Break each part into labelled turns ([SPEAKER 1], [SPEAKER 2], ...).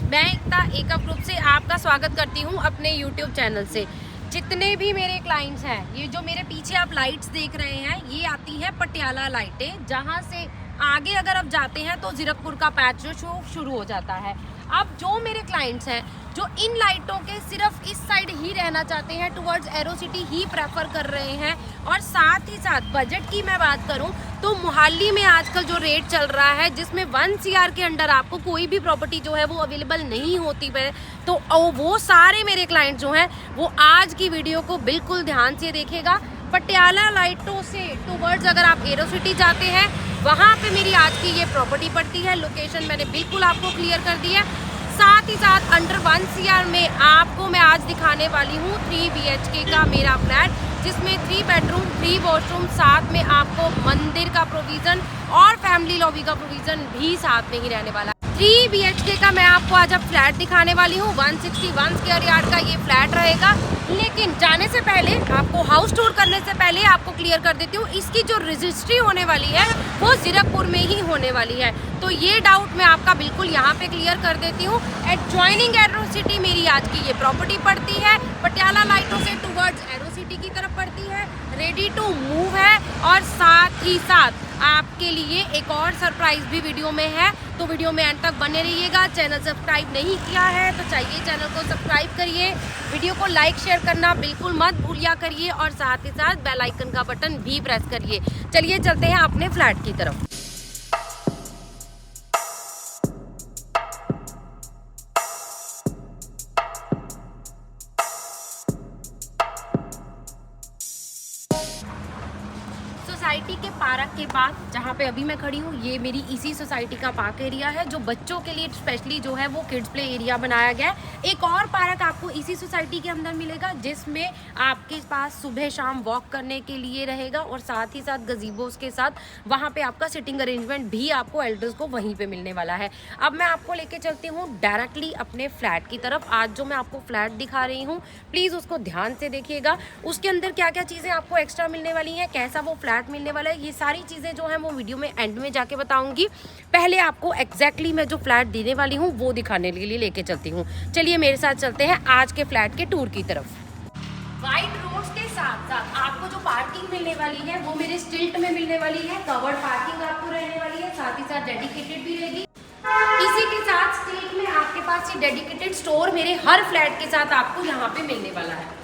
[SPEAKER 1] मैं एकता एकअप ग्रुप से आपका स्वागत करती हूँ अपने यूट्यूब चैनल से। जितने भी मेरे क्लाइंट्स हैं, ये जो मेरे पीछे आप लाइट्स देख रहे हैं, ये आती है पटियाला लाइटें, जहाँ से आगे अगर आप जाते हैं तो जीरकपुर का पैच जो शो शुरू हो जाता है। अब जो मेरे क्लाइंट्स हैं जो इन लाइटों के सिर्फ इस साइड ही रहना चाहते हैं, टुवर्ड्स एरो सिटी ही प्रेफर कर रहे हैं, और साथ ही साथ बजट की मैं बात करूं तो मोहाली में आजकल जो रेट चल रहा है, जिसमें 1 CR के अंडर आपको कोई भी प्रॉपर्टी जो है वो अवेलेबल नहीं होती है, तो वो सारे मेरे क्लाइंट जो हैं वो आज की वीडियो को बिल्कुल ध्यान से देखेगा। पटियाला लाइटों से टुवर्ड्स अगर आप एरो सिटी जाते हैं, वहाँ पे मेरी आज की ये प्रॉपर्टी पड़ती है। लोकेशन मैंने बिल्कुल आपको क्लियर कर दी है। साथ ही साथ अंडर 1 CR में आपको मैं आज दिखाने वाली हूँ 3 BHK का मेरा फ्लैट, जिसमें 3 बेडरूम 3 वॉशरूम, साथ में आपको मंदिर का प्रोविजन और फैमिली लॉबी का प्रोविजन भी साथ में ही रहने वाला है। 3 BHK का मैं आपको आज अब फ्लैट दिखाने वाली हूँ। 161 स्क्वायर यार्ड का ये फ्लैट रहेगा। लेकिन जाने से पहले, आपको हाउस टूर करने से पहले आपको क्लियर कर देती हूँ, इसकी जो रजिस्ट्री होने वाली है वो जीरकपुर में ही होने वाली है। तो ये डाउट मैं आपका बिल्कुल यहाँ पे क्लियर कर देती हूँ। एडजॉइनिंग एरो सिटी मेरी आज की ये प्रॉपर्टी पड़ती है। पटियाला लाइटों से टुवर्ड्स एरो सिटी की तरफ पड़ती है, रेडी टू मूव है, और साथ ही साथ आपके लिए एक और सरप्राइज भी वीडियो में है। तो वीडियो में एंड तक बने रहिएगा। चैनल सब्सक्राइब नहीं किया है तो चाहिए चैनल को सब्सक्राइब करिए, वीडियो को लाइक शेयर करना बिल्कुल मत भूलिया करिए, और साथ ही साथ बेल आइकन का बटन भी प्रेस करिए। चलिए चलते हैं अपने फ्लैट की तरफ। सोसाइटी के पार्क के पास जहाँ पे अभी मैं खड़ी हूँ, ये मेरी इसी सोसाइटी का पार्क एरिया है, जो बच्चों के लिए स्पेशली जो है वो किड्स प्ले एरिया बनाया गया है। एक और पार्क आपको इसी सोसाइटी के अंदर मिलेगा, जिसमें आपके पास सुबह शाम वॉक करने के लिए रहेगा, और साथ ही साथ गजीबोस के साथ वहाँ पे आपका सिटिंग अरेंजमेंट भी आपको एल्डर्स को वहीं पे मिलने वाला है। अब मैं आपको लेके चलती हूँ डायरेक्टली अपने फ्लैट की तरफ। आज जो मैं आपको फ्लैट दिखा रही हूँ, प्लीज़ उसको ध्यान से देखिएगा। उसके अंदर क्या क्या चीज़ें आपको एक्स्ट्रा मिलने वाली हैं, कैसा वो फ्लैट मिलने वाला है, ये सारी चीज़ें जो हैं वो वीडियो में एंड में जाके बताऊंगी। पहले आपको एग्जैक्टली मैं जो फ्लैट देने वाली हूँ वो दिखाने के लिए लेके चलती हूँ। चलिए मेरे साथ चलते हैं आज के फ्लैट के टूर की तरफ। वाइड रोड्स के साथ साथ आपको जो पार्किंग मिलने वाली है वो मेरे स्टिल्ट में मिलने वाली है। कवर्ड पार्किंग आपको रहने वाली है, साथ ही साथ डेडिकेटेड भी रहेगी। इसी के साथ स्टिल्ट में आपके पास ये डेडिकेटेड स्टोर मेरे हर फ्लैट के साथ आपको यहाँ पे मिलने वाला है।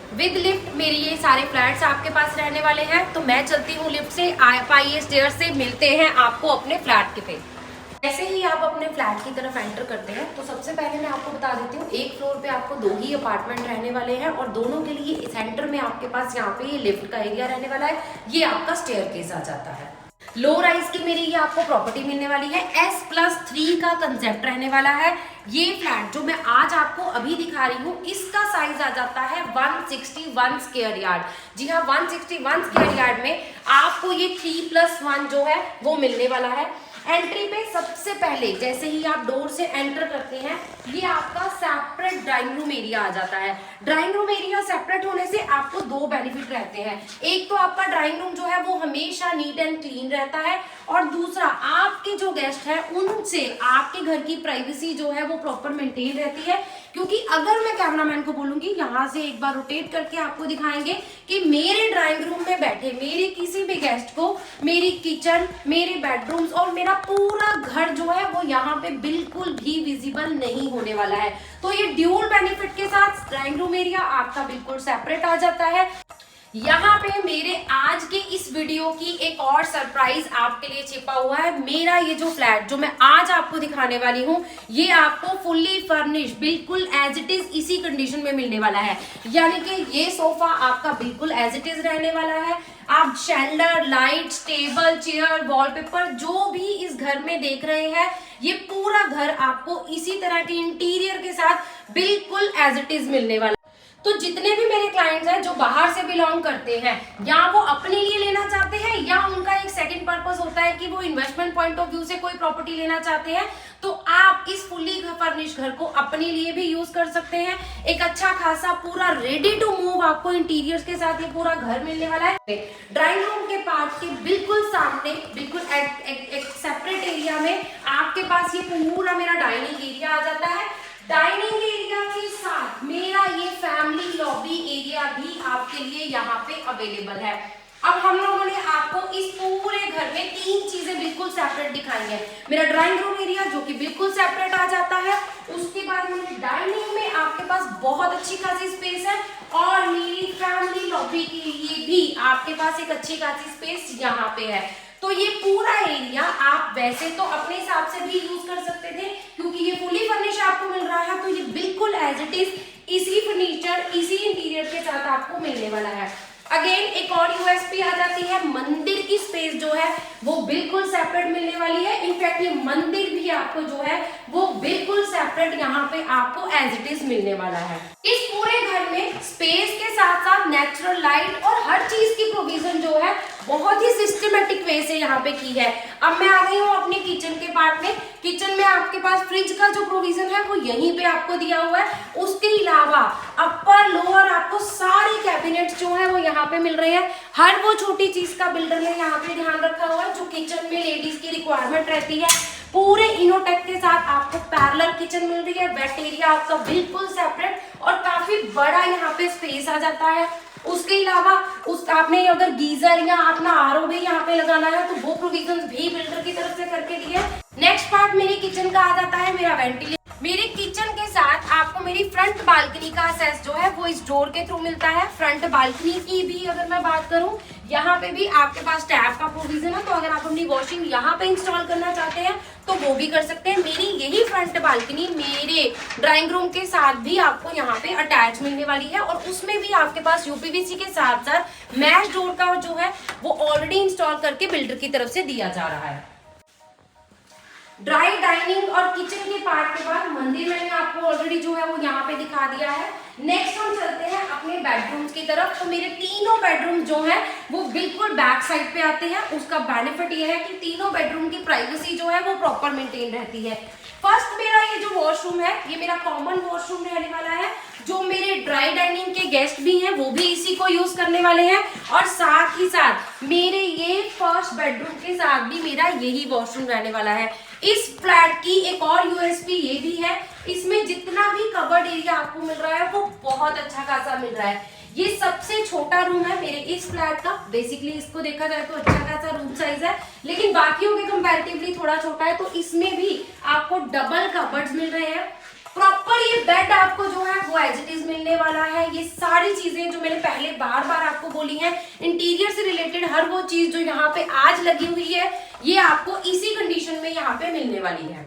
[SPEAKER 1] विद लिफ्ट मेरी ये सारे फ्लैट्स आपके पास रहने वाले हैं। तो मैं चलती हूँ लिफ्ट से, आप आइए स्टेयर से, मिलते हैं आपको अपने फ्लैट के पे। जैसे ही आप अपने फ्लैट की तरफ एंटर करते हैं तो सबसे पहले मैं आपको बता देती हूँ, एक फ्लोर पे आपको 2 ही अपार्टमेंट रहने वाले हैं, और दोनों के लिए सेंटर में आपके पास यहाँ पे ये लिफ्ट का एरिया रहने वाला है। ये आपका स्टेयरकेस आ जाता है। लो राइज की मेरी ये आपको प्रॉपर्टी मिलने वाली है। S+3 का कंसेप्ट रहने वाला है। ये फ्लैट जो मैं आज आपको अभी दिखा रही हूँ, इसका साइज आ जाता है 161 स्क्वायर यार्ड। जी हाँ, 161 स्क्वायर यार्ड में आपको ये 3+1 जो है वो मिलने वाला है। एंट्री पे सबसे पहले जैसे ही आप डोर से एंटर करते हैं, ये आपका सेपरेट ड्राइंग रूम एरिया आ जाता है। ड्राइंग रूम एरिया सेपरेट होने से आपको 2 बेनिफिट रहते हैं। एक तो आपका ड्राइंग रूम जो है वो हमेशा नीट एंड क्लीन रहता है, और दूसरा आपके जो गेस्ट हैं उनसे आपके घर की प्राइवेसी जो है वो प्रॉपर मेंटेन रहती है। क्योंकि अगर मैं कैमरामैन को बोलूंगी, यहाँ से एक बार रोटेट करके आपको दिखाएंगे कि मेरे ड्राइंग रूम में बैठे मेरे किसी भी गेस्ट को मेरी किचन, मेरे बेडरूम्स और मेरा पूरा घर जो है वो यहाँ पे बिल्कुल भी विजिबल नहीं होने वाला है। तो ये ड्यूल बेनिफिट के साथ ड्राइंग रूम एरिया आपका बिल्कुल सेपरेट आ जाता है। यहाँ पे मेरे आज के इस वीडियो की एक और सरप्राइज आपके लिए छिपा हुआ है। मेरा ये जो फ्लैट जो मैं आज आपको दिखाने वाली हूँ, ये आपको फुल्ली फर्निश बिल्कुल एज इट इज इसी कंडीशन में मिलने वाला है। यानी कि ये सोफा आपका बिल्कुल एज इट इज रहने वाला है। आप शैंडर, लाइट्स, टेबल, चेयर, वॉलपेपर जो भी इस घर में देख रहे हैं, ये पूरा घर आपको इसी तरह के इंटीरियर के साथ बिल्कुल एज इट इज मिलने वाला है। तो जितने भी मेरे क्लाइंट्स हैं जो बाहर से बिलोंग करते हैं, या वो अपने लिए लेना चाहते हैं या उनका एक सेकंड पर्पस होता है कि वो इन्वेस्टमेंट पॉइंट ऑफ व्यू से कोई प्रॉपर्टी लेना चाहते हैं, तो आप इस फुल्ली फर्निश्ड घर को अपने लिए भी यूज कर सकते हैं। एक अच्छा खासा पूरा रेडी टू मूव आपको इंटीरियर्स के साथ ये पूरा घर मिलने वाला है। ड्राइंग रूम के पार्ट के बिल्कुल सामने, बिल्कुल एक सेपरेट एरिया में आपके पास ये पूरा मेरा डाइनिंग एरिया आ जाता है। डाइनिंग एरिया के साथ मेरा ये फैमिली लॉबी एरिया भी आपके लिए यहाँ पे अवेलेबल है। अब हम लोगों ने आपको इस पूरे घर में 3 चीजें बिल्कुल सेपरेट दिखाई है। मेरा ड्राइंग रूम एरिया जो कि बिल्कुल सेपरेट आ जाता है, उसके बाद मेरे डाइनिंग में आपके पास बहुत अच्छी खासी स्पेस है, और मेरी फैमिली लॉबी के लिए भी आपके पास एक अच्छी खासी स्पेस यहाँ पे है। तो ये पूरा एरिया आप वैसे तो अपने हिसाब से भी यूज कर सकते थे, क्योंकि ये फुली फर्निश आपको मिल रहा है, तो ये बिल्कुल एज इट इज इसी फर्नीचर, इसी इंटीरियर के साथ आपको मिलने वाला है। अगेन एक और यूएसपी आ जाती है, मंदिर की स्पेस जो है वो बिल्कुल सेपरेट मिलने वाली है। इनफैक्ट ये मंदिर भी आपको जो है वो बिल्कुल सेपरेट यहाँ पे आपको एज इट इज मिलने वाला है। इस पूरे घर में स्पेस के साथ साथ नेचुरल लाइट और हर चीज की प्रोविजन जो है बहुत ही सिस्टमेटिक वे से यहाँ पे की है। अब मैं आ गई हूँ अपने किचन के पार्ट में। किचन में आपके पास फ्रिज का जो प्रोविजन है वो यहीं पे आपको दिया हुआ है। उसके अलावा अपर लोअर आपको सारे कैबिनेट्स जो है वो यहाँ पे मिल रहे हैं। हर वो छोटी चीज का बिल्डर ने यहाँ पे ध्यान रखा हुआ है जो किचन में लेडीज की रिक्वायरमेंट रहती है। पूरे इनोटेक के साथ आपको पैरेलल किचन मिल रही है। वेट एरिया आपका बिल्कुल सेपरेट और काफी बड़ा यहाँ पे स्पेस आ जाता है। उसके अलावा आपने अगर गीजर या अपना आरओ भी यहाँ पे लगाना है तो वो प्रोविजंस भी बिल्डर की तरफ से करके दिए। नेक्स्ट पार्ट मेरे किचन का आ जाता है मेरा वेंटिलेशन। मेरे किचन के साथ आपको मेरी फ्रंट बालकनी का एक्सेस जो है वो इस डोर के थ्रू मिलता है। फ्रंट बालकनी की भी अगर मैं बात करूं, यहाँ पे भी आपके पास टैप का प्रोविजन है, तो अगर आप अपनी वॉशिंग यहाँ पे इंस्टॉल करना चाहते हैं तो वो भी कर सकते हैं। मेरी यही फ्रंट बालकनी मेरे ड्राइंग रूम के साथ भी आपको यहाँ पे अटैच मिलने वाली है, और उसमें भी आपके पास यूपीवीसी के साथ साथ मैश डोर का जो है वो ऑलरेडी इंस्टॉल करके बिल्डर की तरफ से दिया जा रहा है। ड्राई डाइनिंग और किचन के पार्ट के बाद मंदिर मैंने आपको ऑलरेडी जो है वो यहाँ पे दिखा दिया है। नेक्स्ट हम चलते हैं अपने बेडरूम्स की तरफ। तो मेरे तीनों बेडरूम जो है वो बिल्कुल बैक साइड पे आते हैं। उसका बेनिफिट ये है कि तीनों बेडरूम की प्राइवेसी जो है वो प्रॉपर मेंटेन रहती है। फर्स्ट मेरा ये जो वॉशरूम है ये मेरा कॉमन वॉशरूम रहने वाला है। जो मेरे ड्राई डाइनिंग के गेस्ट भी हैं वो भी इसी को यूज करने वाले हैं, और साथ ही साथ मेरे ये फर्स्ट बेडरूम के साथ भी मेरा यही वॉशरूम रहने वाला है। इस फ्लैट की एक और यूएसपी ये भी है, इसमें जितना भी कवर्ड एरिया आपको मिल रहा है वो बहुत अच्छा खासा मिल रहा है। ये सबसे छोटा रूम है मेरे इस फ्लैट का। बेसिकली इसको देखा जाए तो अच्छा खासा रूम साइज है, लेकिन बाकियों के कंपैरेटिवली थोड़ा छोटा है। तो इसमें भी आपको डबल कबर्ड्स मिल रहे हैं। प्रॉपर ये बेड आपको जो है वो एज इट इज मिलने वाला है। ये सारी चीजें जो मैंने पहले बार बार आपको बोली हैं, इंटीरियर से रिलेटेड हर वो चीज जो यहाँ पे आज लगी हुई है ये आपको इसी कंडीशन में यहाँ पे मिलने वाली है।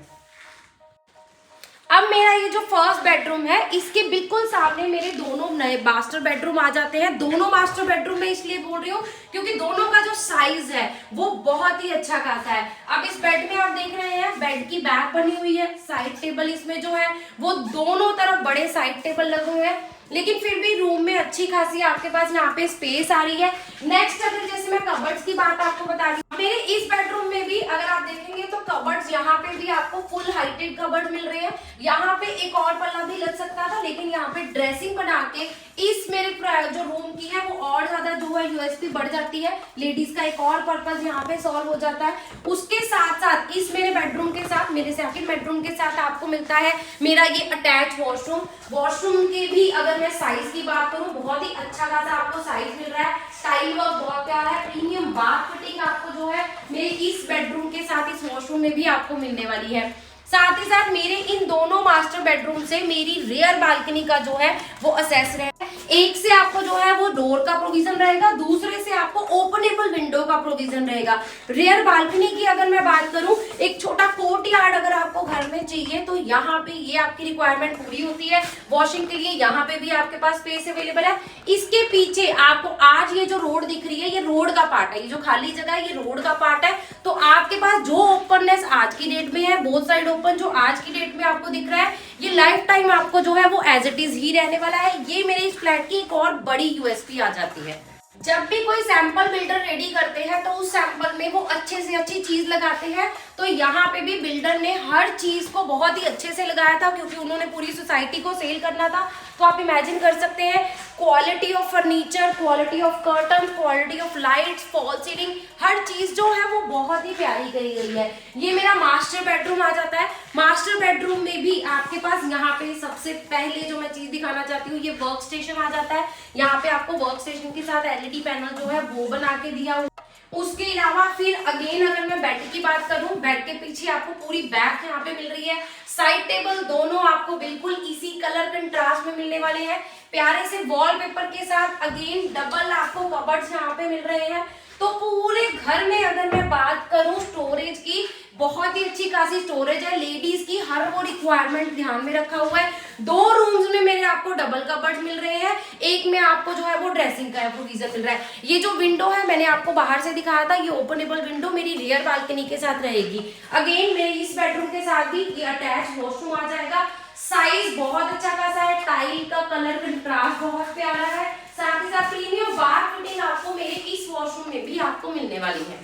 [SPEAKER 1] अब मेरा ये जो फर्स्ट बेडरूम है इसके बिल्कुल सामने मेरे दोनों नए मास्टर बेडरूम आ जाते हैं। दोनों मास्टर बेडरूम में इसलिए बोल रही हूँ क्योंकि दोनों का जो साइज है वो बहुत ही अच्छा खासा है। अब इस बेड में आप देख रहे हैं बेड की बैक बनी हुई है, साइड टेबल इसमें जो है वो दोनों तरफ बड़े साइड टेबल लगे हुए हैं, लेकिन फिर भी रूम में अच्छी खासी आपके पास यहाँ पे स्पेस आ रही है। नेक्स्ट अगर जैसे मैं कबर्ड्स की बात आपको बता दी, मेरे इस बेडरूम में भी अगर आप देखेंगे तो कबर्ड्स यहाँ पे भी आपको फुल हाइटेड कबर्ड मिल रहे हैं। यहाँ पे एक और पल्ला भी लग सकता था, लेकिन यहाँ पे ड्रेसिंग बना के इस मेरे जो रूम की है वो और ज्यादा जो है यूएसपी बढ़ जाती है। लेडीज का एक और पर्पज यहाँ पे सॉल्व हो जाता है। उसके साथ साथ इस मेरे बेडरूम के साथ, मेरे सेकंड बेडरूम के साथ आपको मिलता है मेरा ये अटैच वॉशरूम। वॉशरूम के भी अगर मैं साइज की बात करूं बहुत ही अच्छा खासा आपको साइज मिल रहा है। टाइल वर्क बहुत प्यारा है। प्रीमियम बाथ फिटिंग आपको जो है मेरे इस बेडरूम के साथ इस वॉशरूम में भी आपको मिलने वाली है। साथ ही साथ मेरे इन दोनों मास्टर बेडरूम से मेरी रियर बालकनी का जो है वो असेस रहेगा। एक से आपको जो है वो डोर का प्रोविजन रहेगा, दूसरे से आपको ओपनेबल विंडो का प्रोविजन रहेगा। रियर बालकनी की अगर मैं बात करूं, एक छोटा कोर्ट यार्ड अगर आप आपको घर में चाहिए तो यहाँ पे ये आपकी रिक्वायरमेंट पूरी होती है। वॉशिंग के लिए यहाँ पे भी आपके पास स्पेस अवेलेबल है। इसके पीछे आपको आज ये जो रोड दिख रही है, ये रोड का पार्ट है, ये जो खाली जगह है ये रोड का पार्ट है। तो आपके पास जो ओपननेस आज की डेट में है, बोथ साइड ओपन जो आज की डेट में आपको दिख रहा है, ये लाइफ टाइम आपको जो है वो एज इट इज ही रहने वाला है। ये मेरे इस फ्लैट की एक और बड़ी यूएसपी आ जाती है। जब भी कोई सैंपल बिल्डर रेडी करते हैं तो उस सैंपल में वो अच्छे से अच्छी चीज लगाते हैं। तो यहाँ पे भी बिल्डर ने हर चीज को बहुत ही अच्छे से लगाया था, क्योंकि उन्होंने पूरी सोसाइटी को सेल करना था। तो आप इमेजिन कर सकते हैं quality of furniture, quality of curtain, quality of lights, fall ceiling, हर चीज जो है वो बहुत ही प्यारी करी गई है। ये मेरा मास्टर बेडरूम आ जाता है। मास्टर बेडरूम में भी आपके पास यहाँ पे सबसे पहले जो मैं चीज दिखाना चाहती हूँ, ये वर्क स्टेशन आ जाता है। यहाँ पे आपको वर्क स्टेशन के साथ एलईडी पैनल जो है वो बना के दिया हुआ। उसके अलावा फिर अगेन अगर मैं बेड की बात करूं, बेड के पीछे आपको पूरी बैक यहाँ पे मिल रही है। साइड टेबल दोनों आपको बिल्कुल इसी कलर कंट्रास्ट में मिलने वाले हैं, प्यारे से वॉलपेपर के साथ। अगेन डबल आपको कबर्ड्स यहाँ पे मिल रहे हैं। तो पूरे घर में अगर मैं बात करूं स्टोरेज की, बहुत ही अच्छी खासी स्टोरेज है। लेडीज की हर वो रिक्वायरमेंट ध्यान में रखा हुआ है। 2 रूम्स में मेरे आपको डबल कबर्ड मिल रहे हैं, एक में आपको जो है वो ड्रेसिंग का प्रोविजन मिल रहा है। ये जो विंडो है मैंने आपको बाहर से दिखाया था, ये ओपनेबल विंडो मेरी रियर बालकनी के साथ रहेगी। अगेन मेरे इस बेडरूम के साथ भी ये अटैच वॉशरूम आ जाएगा। साइज बहुत अच्छा खासा है, टाइल का कलर कंट्रास्ट बहुत प्यारा है। साथ ही साथ प्रीमियम बाथ फिटिंग आपको मेरे इस वॉशरूम में भी आपको मिलने वाली है।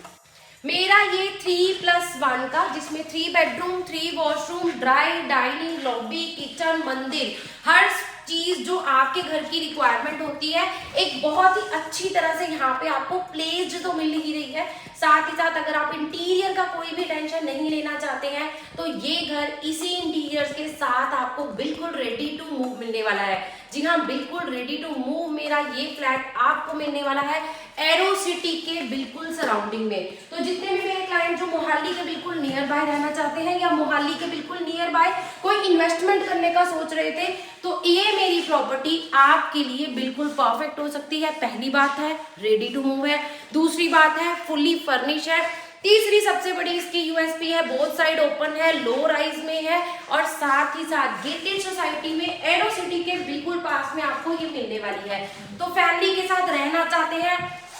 [SPEAKER 1] मेरा ये 3+1 का, जिसमें 3 bedroom, 3 washroom, dry, dining, lobby, kitchen, मंदिर, हर चीज जो आपके घर की रिक्वायरमेंट होती है एक बहुत ही अच्छी तरह से यहाँ पे आपको प्लेस्ड तो मिल ही रही है। साथ ही साथ अगर आप इंटीरियर का कोई भी टेंशन नहीं लेना चाहते हैं तो ये घर इसी इंटीरियर के साथ आपको बिल्कुल रेडी टू मूव मिलने वाला है। जी हाँ, बिल्कुल रेडी टू मूव मेरा ये फ्लैट आपको मिलने वाला है एरो सिटी के बिल्कुल सराउंडिंग में। तो जितने भी मेरे क्लाइंट जो मोहाली के बिल्कुल नियर बाय रहना चाहते हैं या मोहाली के बिल्कुल नियर बाय कोई इन्वेस्टमेंट करने का सोच रहे थे, तो ये मेरी प्रॉपर्टी आपके लिए बिल्कुल परफेक्ट हो सकती है। पहली बात है रेडी टू मूव है, दूसरी बात है फुल्ली फर्निश है, तीसरी सबसे बड़ी इसकी यूएसपी है बोथ साइड ओपन है, लो राइज में है, और साथ ही साथ गेटेड सोसाइटी में एरो सिटी के बिल्कुल पास में आपको ये मिलने वाली है। तो फैमिली के साथ रहना चाहते हैं,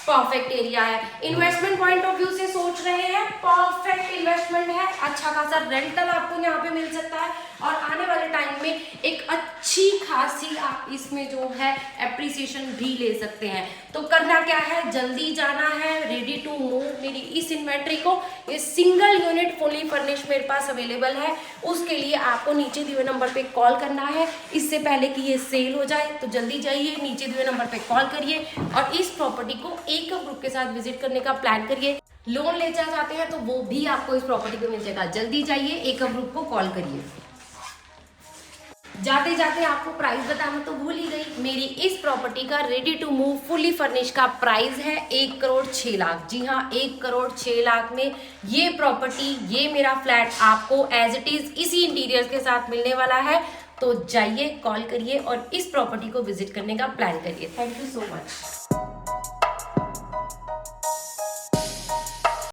[SPEAKER 1] परफेक्ट एरिया है। इन्वेस्टमेंट पॉइंट ऑफ व्यू से सोच रहे हैं, परफेक्ट इन्वेस्टमेंट है। अच्छा खासा रेंटल आपको यहाँ पे मिल सकता है और आने वाले टाइम में एक अच्छी खासी आप इसमें जो है एप्रिसिएशन भी ले सकते हैं। तो करना क्या है, जल्दी जाना है, रेडी टू मूव मेरी इस इन्वेंट्री को। ये सिंगल यूनिट फुली फर्निश मेरे पास अवेलेबल है। उसके लिए आपको नीचे दिए हुए नंबर पे कॉल करना है। इससे पहले कि ये सेल हो जाए तो जल्दी जाइए, नीचे दिए हुए नंबर पे कॉल करिए और इस प्रॉपर्टी को एक ग्रुप के साथ विजिट करने का प्लान करिए। लोन लेना चाहते हैं तो वो भी आपको इस प्रॉपर्टी को मिल जाएगा। जल्दी जाइए, एक ग्रुप को कॉल करिए। जाते जाते आपको प्राइस बताना तो भूल ही गई। मेरी इस प्रॉपर्टी का ready to move fully furnish का प्राइस है 1,06,00,000। जी हाँ, 1,06,00,000 में ये प्रॉपर्टी, ये मेरा फ्लैट आपको एज इट इज इसी इंटीरियर के साथ मिलने वाला है। तो जाइए, कॉल करिए और इस प्रॉपर्टी को विजिट करने का प्लान करिए। Thank you so much.